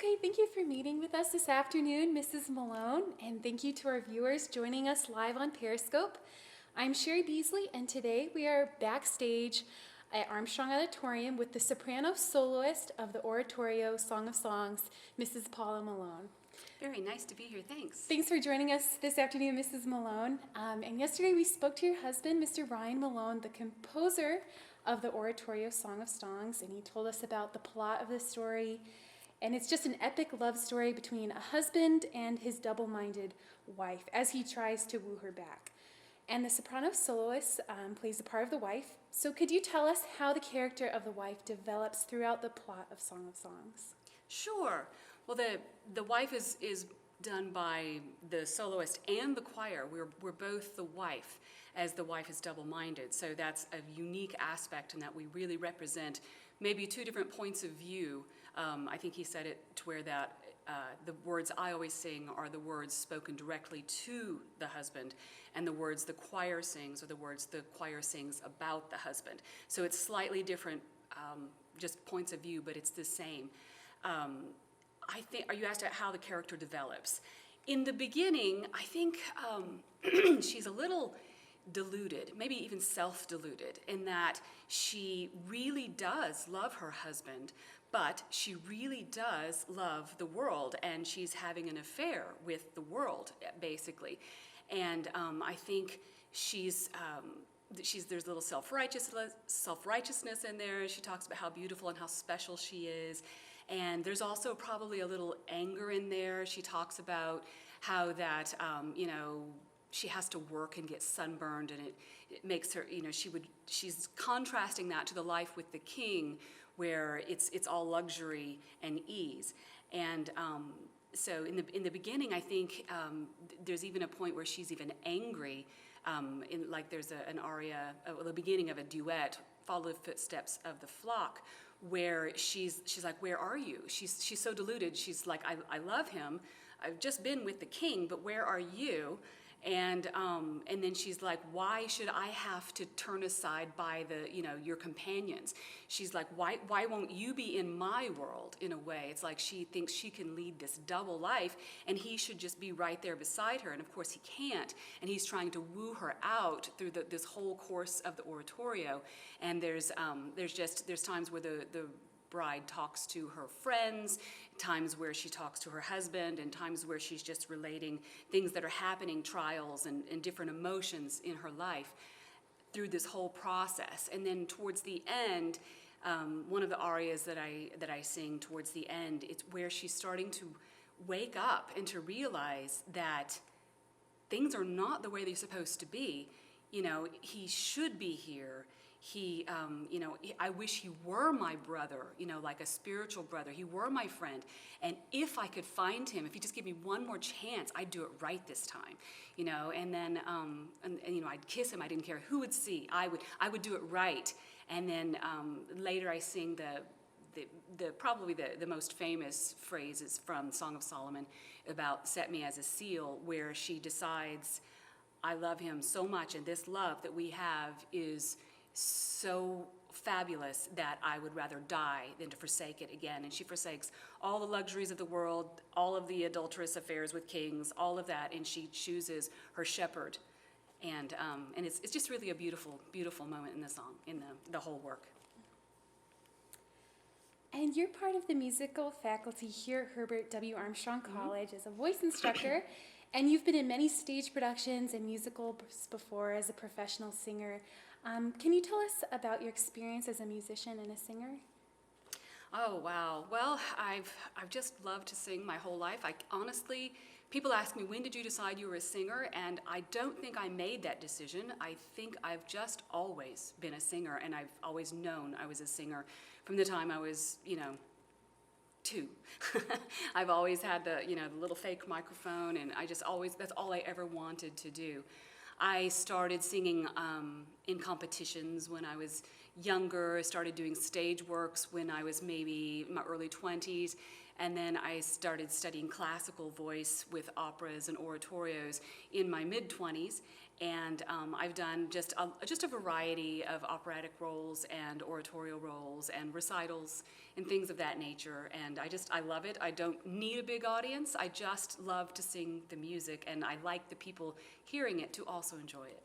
Okay, thank you for meeting with us this afternoon, Mrs. Malone, and thank you to our viewers joining us live on Periscope. I'm Sherry Beasley, and today we are backstage at Armstrong Auditorium with the soprano soloist of the oratorio Song of Songs, Mrs. Paula Malone. Very nice to be here, thanks. Thanks for joining us this afternoon, Mrs. Malone. And yesterday we spoke to your husband, Mr. Ryan Malone, the composer of the oratorio Song of Songs, and he told us about the plot of the story. And it's just an epic love story between a husband and his double-minded wife as he tries to woo her back. And the soprano soloist plays the part of the wife. So could you tell us how the character of the wife develops throughout the plot of Song of Songs? Sure. Well, the wife is done by the soloist and the choir. We're both the wife, as the wife is double-minded. So that's a unique aspect in that we really represent maybe two different points of view. I think he said it to where that the words I always sing are the words spoken directly to the husband, and the words the choir sings are the words the choir sings about the husband. So it's slightly different, just points of view, but it's the same. I think, are you asked about how the character develops? In the beginning, I think she's a little deluded, maybe even self-deluded, in that she really does love her husband, but she really does love the world, and she's having an affair with the world, basically. And I think there's a little self-righteousness in there. She talks about how beautiful and how special she is. And there's also probably a little anger in there. She talks about how that, she has to work and get sunburned, and it makes her, she's contrasting that to the life with the king, where it's all luxury and ease. And so in the beginning, I think there's even a point where she's even angry. There's an aria, the beginning of a duet, Follow the Footsteps of the Flock, where she's like, where are you? She's so deluded. She's like, I love him. I've just been with the king, but where are you? And then she's like, why should I have to turn aside by your companions? She's like, why won't you be in my world, in a way? It's like she thinks she can lead this double life, and he should just be right there beside her. And of course he can't. And he's trying to woo her out through this whole course of the oratorio. And there's times where the bride talks to her friends, times where she talks to her husband, and times where she's just relating things that are happening, trials and different emotions in her life through this whole process. And then towards the end, one of the arias that I sing towards the end, it's where she's starting to wake up and to realize that things are not the way they're supposed to be. He should be here. I wish he were my brother, like a spiritual brother. He were my friend. And if I could find him, if he just gave me one more chance, I'd do it right this time, and then, I'd kiss him. I didn't care who would see. I would do it right. And then later I sing probably the most famous phrase is from Song of Solomon about set me as a seal, where she decides, I love him so much, and this love that we have is so fabulous that I would rather die than to forsake it again. And she forsakes all the luxuries of the world, all of the adulterous affairs with kings, all of that, and she chooses her shepherd. And it's just really a beautiful, beautiful moment in the song, in the whole work. And you're part of the musical faculty here at Herbert W. Armstrong College as a voice instructor, and you've been in many stage productions and musicals before as a professional singer. Can you tell us about your experience as a musician and a singer? Oh, wow. Well, I've just loved to sing my whole life. Honestly, people ask me, when did you decide you were a singer? And I don't think I made that decision. I think I've just always been a singer, and I've always known I was a singer from the time I was, 2. I've always had the little fake microphone, and that's all I ever wanted to do. I started singing in competitions when I was younger. I started doing stage works when I was maybe in my early 20s. And then I started studying classical voice with operas and oratorios in my mid-20s. And I've done just a variety of operatic roles and oratorio roles and recitals and things of that nature. And I love it. I don't need a big audience. I just love to sing the music, and I like the people hearing it to also enjoy it.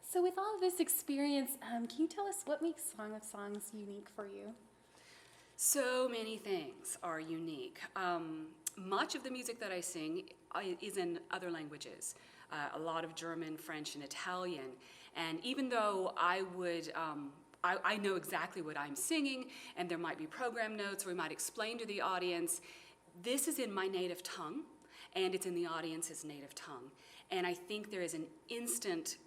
So with all of this experience, can you tell us what makes Song of Songs unique for you? So many things are unique. Much of the music that I sing is in other languages, a lot of German, French, and Italian. And even though I know exactly what I'm singing, and there might be program notes, or we might explain to the audience, this is in my native tongue, and it's in the audience's native tongue. And I think there is an instant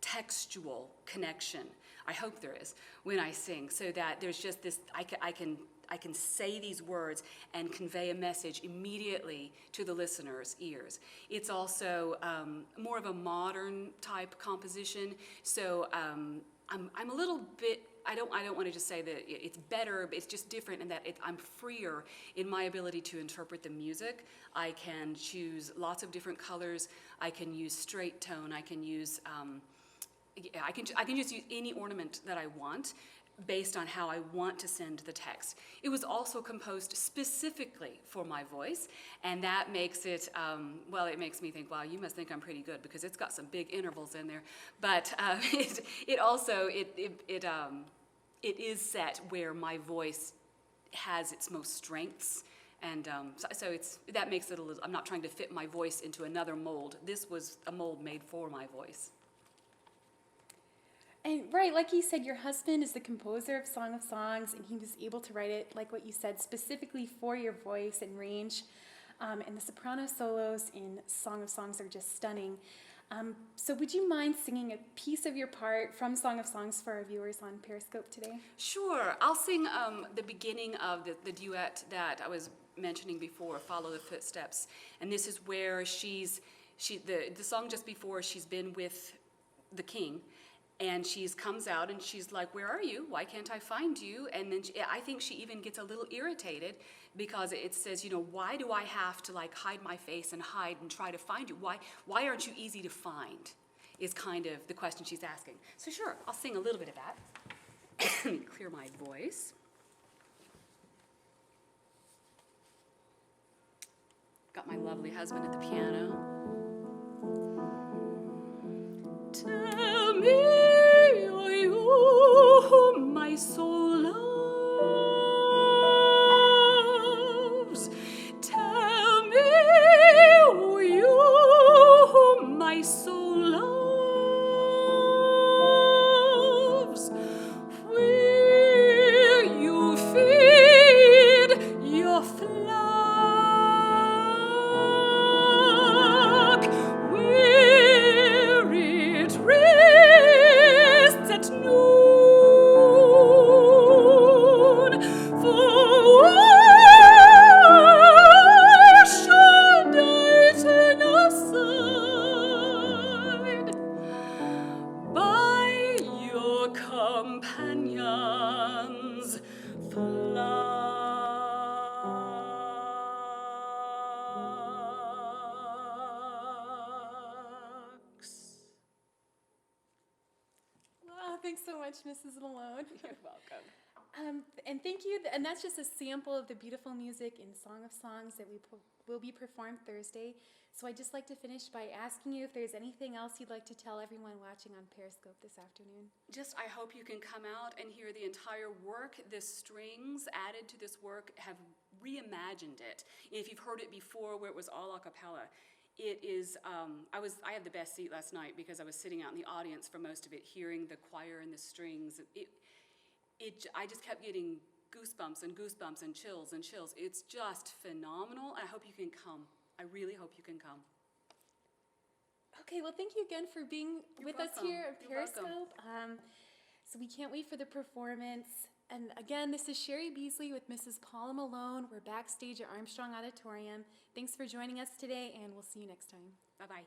textual connection, I hope there is, when I sing, so that there's just this, I can say these words and convey a message immediately to the listener's ears. It's also more of a modern type composition, so I'm a little bit, I don't want to just say that it's better, but it's just different in that I'm freer in my ability to interpret the music. I can choose lots of different colors. I can use straight tone. I can use, I can just use any ornament that I want, based on how I want to send the text. It was also composed specifically for my voice, and that makes it, well, it makes me think, wow, you must think I'm pretty good, because it's got some big intervals in there. But it also is set where my voice has its most strengths, and so that makes it a little, I'm not trying to fit my voice into another mold. This was a mold made for my voice. And right, like you said, your husband is the composer of Song of Songs, and he was able to write it, like what you said, specifically for your voice and range. And the soprano solos in Song of Songs are just stunning. So would you mind singing a piece of your part from Song of Songs for our viewers on Periscope today? Sure. I'll sing the beginning of the duet that I was mentioning before, Follow the Footsteps. And this is where the song just before, she's been with the king, and she comes out and she's like, where are you? Why can't I find you? And then I think she even gets a little irritated, because it says, why do I have to like hide my face and hide and try to find you? Why aren't you easy to find? Is kind of the question she's asking. So sure, I'll sing a little bit of that. Let me clear my voice. Got my lovely husband at the piano. Tell me, oh, you whom my soul loves. Tell me, oh, you whom my soul loves. Will you feed your flock? Where it rests at noon? For why should I turn aside by your companions' flocks? Wow, thanks so much, Mrs. Malone. You're welcome. And thank you. And that's just a sample of the beautiful music in Song of Songs that will be performed Thursday. So I'd just like to finish by asking you if there's anything else you'd like to tell everyone watching on Periscope this afternoon. Just, I hope you can come out and hear the entire work. The strings added to this work have reimagined it. If you've heard it before where it was all a cappella, it is, I had the best seat last night because I was sitting out in the audience for most of it, hearing the choir and the strings. I just kept getting goosebumps and goosebumps and chills and chills. It's just phenomenal. I hope you can come. I really hope you can come. Okay, well, thank you again for being with us here at You're welcome. Periscope. So we can't wait for the performance. And again, this is Sherry Beasley with Mrs. Paula Malone. We're backstage at Armstrong Auditorium. Thanks for joining us today, and we'll see you next time. Bye-bye.